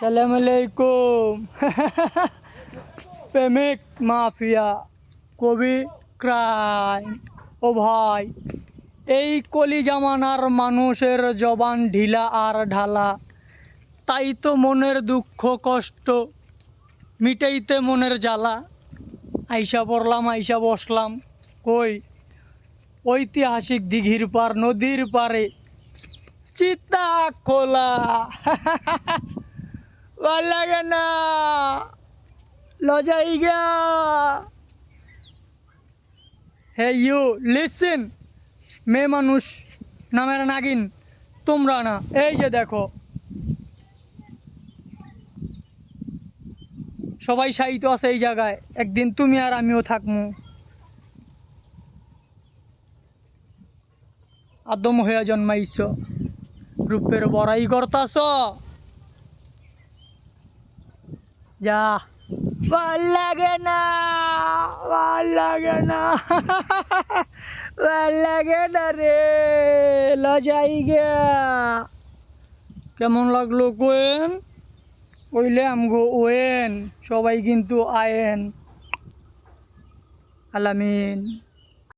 সালাম আলাইকুম। প্রেমিক মাফিয়া কবি ক্রাইম। ও ভাই, এই কলি জামানার মানুষের জবান ঢিলা আর ঢালা, তাই তো মনের দুঃখ কষ্ট মিটাইতে মনের জ্বালা। আইসা পড়লাম, আইসা বসলাম কই ঐতিহাসিক দিঘির পার, নদীর পারে চিতা খোলা। ভাল লাগে না, লজাইগা। হে ইউ লিসেন, মেয়ে মানুষ নামের নাগিন তোমরা না। এই যে দেখো, সবাই সাহিত্য আছে এই জায়গায়, একদিন তুমি আর আমিও থাকমু। আদম হইয়া জন্মাইছ, রূপের বড়াই করতাছ। যা, ভাল লাগে না, ভাল লাগে না, ভাল লাগে না রে, লজাইগা। কেমন লাগলো কোয়েন? কইলে আমগো ওয়েন, সবাই কিন্তু আয়েন। আলামিন।